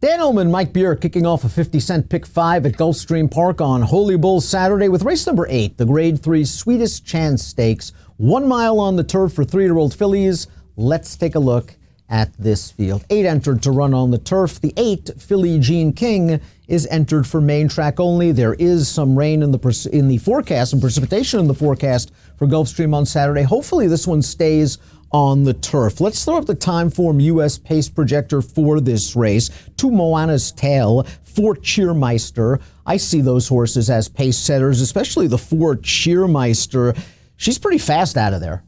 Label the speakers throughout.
Speaker 1: Dan Illman, Mike Beer kicking off a 50-cent pick 5 at Gulfstream Park on Holy Bull Saturday with race number 8, the Grade 3 Sweetest Chant Stakes. 1 mile on the turf for 3-year-old fillies. Let's take a look at this field. 8 entered to run on the turf. The 8, filly Gene King, is entered for main track only. There is some rain in the forecast and precipitation in the forecast for Gulfstream on Saturday. Hopefully this one stays on the turf. Let's throw up the Timeform U.S. pace projector for this race. 2 Moana's Tail, 4 Cheermeister. I see those horses as pace setters, especially the 4 Cheermeister. She's pretty fast out of there.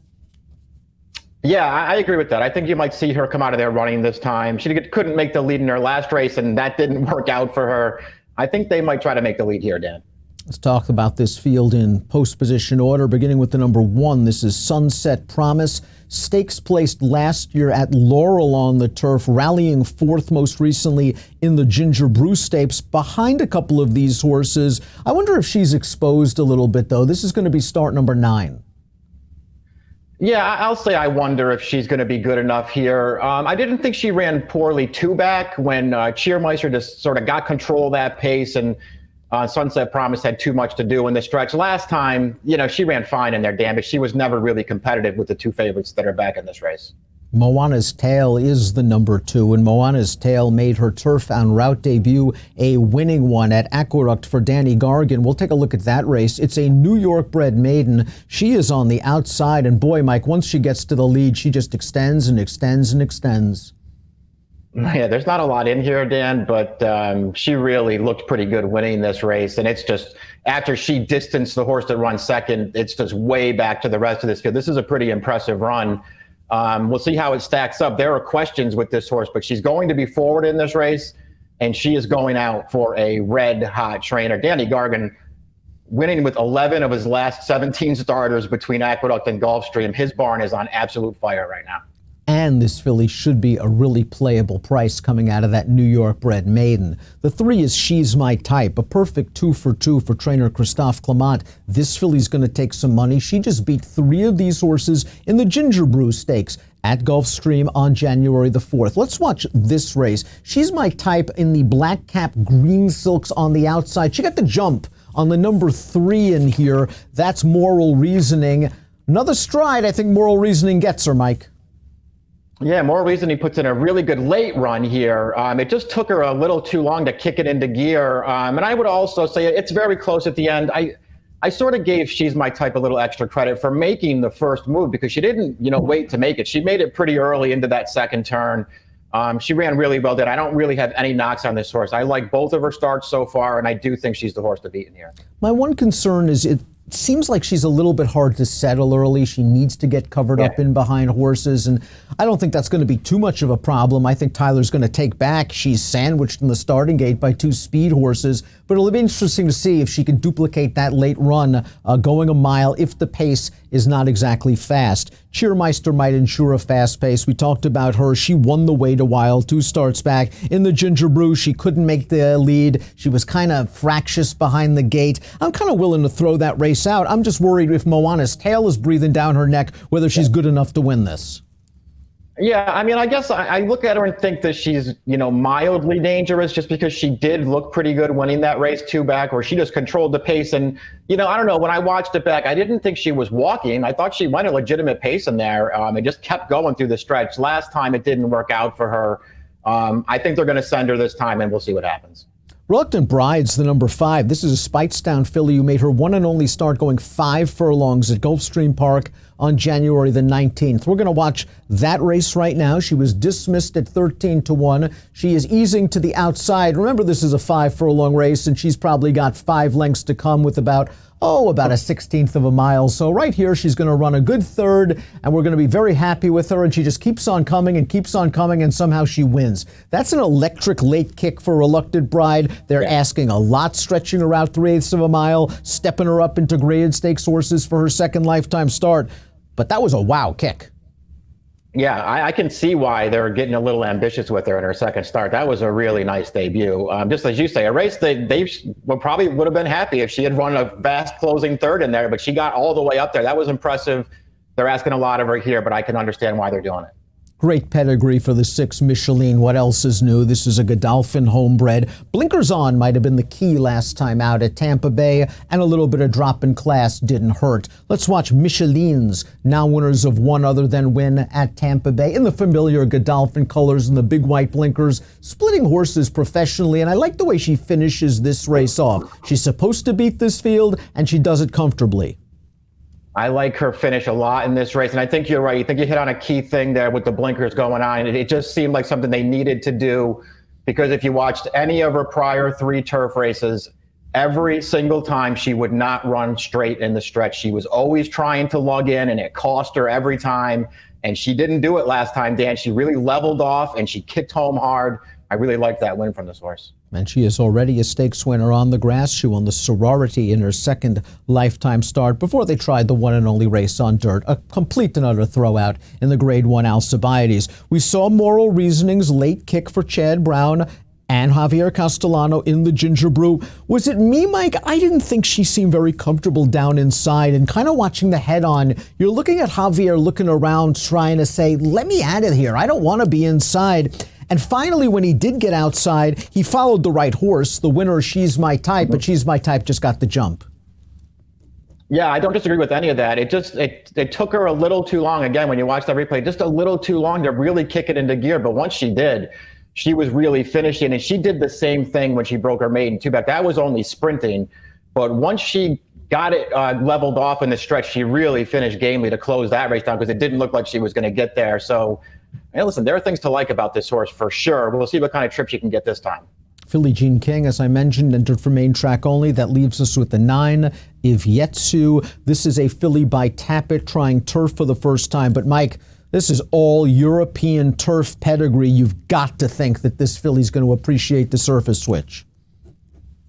Speaker 2: Yeah, I agree with that. I think you might see her come out of there running this time. She couldn't make the lead in her last race, and that didn't work out for her. I think they might try to make the lead here, Dan.
Speaker 1: Let's talk about this field in post position order, beginning with the number 1. This is Sunset Promise. Stakes placed last year at Laurel on the turf, rallying 4th most recently in the Ginger Brew Stakes, behind a couple of these horses. I wonder if she's exposed a little bit, though. This is going to be start number 9.
Speaker 2: Yeah, I'll say I wonder if she's going to be good enough here. I didn't think she ran poorly back when Cheermeister just sort of got control of that pace, and Sunset Promise had too much to do in the stretch. Last time, she ran fine in there, Dan, but she was never really competitive with the 2 favorites that are back in this race.
Speaker 1: Moana's Tail is the number 2, and Moana's Tail made her turf and route debut a winning one at Aqueduct for Danny Gargan. We'll take a look at that race. It's a New York bred maiden. She is on the outside, and boy, Mike, once she gets to the lead, she just extends and extends and extends.
Speaker 2: Yeah, there's not a lot in here, Dan, but she really looked pretty good winning this race. And it's just, after she distanced the horse that runs second, it's just way back to the rest of this field. This is a pretty impressive run. We'll see how it stacks up. There are questions with this horse, but she's going to be forward in this race, and she is going out for a red-hot trainer. Danny Gargan winning with 11 of his last 17 starters between Aqueduct and Gulfstream. His barn is on absolute fire right now.
Speaker 1: And this filly should be a really playable price coming out of that New York bred maiden. The 3 is She's My Type, a perfect 2 for 2 for trainer Christophe Clement. This filly's going to take some money. She just beat 3 of these horses in the Ginger Brew Stakes at Gulfstream on January the 4th. Let's watch this race. She's My Type in the black cap green silks on the outside. She got the jump on the number 3 in here. That's Moral Reasoning. Another stride I think Moral Reasoning gets her, Mike.
Speaker 2: Yeah, Moral Reasoning puts in a really good late run here. It just took her a little too long to kick it into gear. And I would also say it's very close at the end. I sort of gave She's My Type a little extra credit for making the first move, because she didn't, wait to make it. She made it pretty early into that second turn. She ran really well. I don't really have any knocks on this horse. I like both of her starts so far, and I do think she's the horse to beat in here.
Speaker 1: My one concern is it seems like she's a little bit hard to settle early. She needs to get covered up in behind horses, and I don't think that's going to be too much of a problem. I think Tyler's going to take back. She's sandwiched in the starting gate by 2 speed horses, but it'll be interesting to see if she can duplicate that late run going a mile if the pace is not exactly fast. Cheermeister might ensure a fast pace. We talked about her. She won the Way to Wild 2 starts back. In the Ginger Brew, she couldn't make the lead. She was kind of fractious behind the gate. I'm kind of willing to throw that race out. I'm just worried if Moana's Tail is breathing down her neck, whether she's good enough to win this.
Speaker 2: Yeah, I mean, I guess I look at her and think that she's, mildly dangerous, just because she did look pretty good winning that race 2 back, where she just controlled the pace. And, I don't know, when I watched it back, I didn't think she was walking. I thought she went a legitimate pace in there. It just kept going through the stretch. Last time it didn't work out for her. I think they're going to send her this time, and we'll see what happens.
Speaker 1: Reluctant Bride's the number 5. This is a Speightstown filly who made her one and only start going 5 furlongs at Gulfstream Park on January the 19th. We're going to watch that race right now. She was dismissed at 13-1. She is easing to the outside. Remember, this is a 5 furlong race, and she's probably got 5 lengths to come with about a 16th of a mile. So right here, she's going to run a good third, and we're going to be very happy with her, and she just keeps on coming, and somehow she wins. That's an electric late kick for Reluctant Bride. They're asking a lot, stretching her out 3/8 of a mile, stepping her up into graded stakes horses for her second lifetime start. But that was a wow kick.
Speaker 2: Yeah, I can see why they're getting a little ambitious with her in her second start. That was a really nice debut. Just as you say, a race they probably would have been happy if she had run a fast closing third in there, but she got all the way up there. That was impressive. They're asking a lot of her here, but I can understand why they're doing it.
Speaker 1: Great pedigree for the 6 Michelin. What else is new? This is a Godolphin homebred. Blinkers on might have been the key last time out at Tampa Bay, and a little bit of drop in class didn't hurt. Let's watch Michelins, now winners of one other than win at Tampa Bay, in the familiar Godolphin colors and the big white blinkers, splitting horses professionally, and I like the way she finishes this race off. She's supposed to beat this field, and she does it comfortably.
Speaker 2: I like her finish a lot in this race, and I think you're right. You think you hit on a key thing there with the blinkers going on. It just seemed like something they needed to do, because if you watched any of her prior 3 turf races, every single time she would not run straight in the stretch. She was always trying to lug in, and it cost her every time, and she didn't do it last time, Dan. She really leveled off, and she kicked home hard. I really like that win from this horse.
Speaker 1: And she is already a stakes winner on the grass. She won the Sorority in her 2nd lifetime start before they tried the one and only race on dirt. A complete and utter throwout in the Grade 1 Alcibiades. We saw Moral Reasoning's late kick for Chad Brown and Javier Castellano in the Ginger Brew. Was it me, Mike? I didn't think she seemed very comfortable down inside, and kind of watching the head on, you're looking at Javier looking around trying to say, let me out of here. I don't want to be inside. And finally, when he did get outside, he followed the right horse. The winner, She's My Type, but She's My Type just got the jump.
Speaker 2: Yeah, I don't disagree with any of that. It took her a little too long. Again, when you watch that replay, just a little too long to really kick it into gear. But once she did, she was really finishing. And she did the same thing when she broke her maiden two-back. That was only sprinting. But once she got it leveled off in the stretch, she really finished gamely to close that race down, because it didn't look like she was going to get there. So, hey, listen, there are things to like about this horse for sure. We'll see what kind of trip she can get this time.
Speaker 1: Filly Jean King, as I mentioned, entered for main track only. That leaves us with the 9, Ivjetsu. This is a filly by Tappet trying turf for the first time. But, Mike, this is all European turf pedigree. You've got to think that this filly's going to appreciate the surface switch.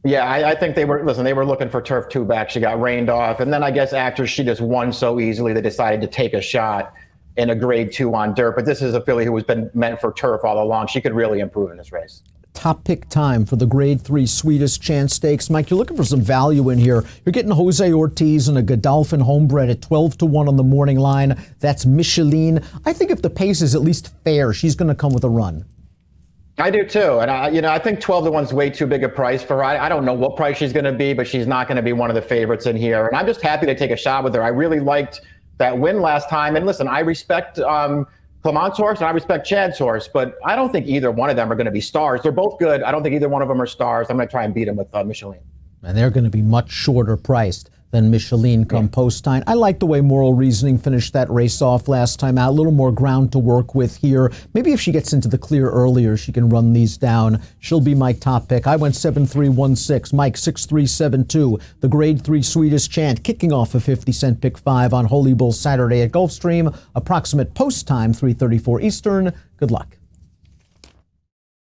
Speaker 2: Yeah, I think they were looking for turf two-back. She got rained off. And then I guess after she just won so easily, they decided to take a shot in a Grade 2 on dirt. But this is a filly who has been meant for turf all along. She could really improve in this race.
Speaker 1: Top pick time for the Grade 3 Sweetest Chant Stakes. Mike, you're looking for some value in here. You're getting Jose Ortiz and a Godolphin homebred at 12-1 on the morning line. That's Michelin. I think if the pace is at least fair, she's going to come with a run.
Speaker 2: I do too, and I think 12-1 is way too big a price for her. I don't know what price she's going to be, but she's not going to be one of the favorites in here. And I'm just happy to take a shot with her. I really liked that win last time. And listen, I respect Clement's horse and I respect Chad's horse, but I don't think either one of them are going to be stars. They're both good. I don't think either one of them are stars. I'm going to try and beat them with Michelin.
Speaker 1: And they're going to be much shorter priced than Michelin come post time. I like the way Moral Reasoning finished that race off last time out. A little more ground to work with here. Maybe if she gets into the clear earlier, she can run these down. She'll be my top pick. I went 7-3-1-6. Mike 6-3-7-2. The Grade 3 Sweetest Chant kicking off a 50-cent pick 5 on Holy Bull Saturday at Gulfstream. Approximate post time 3:34 Eastern. Good luck.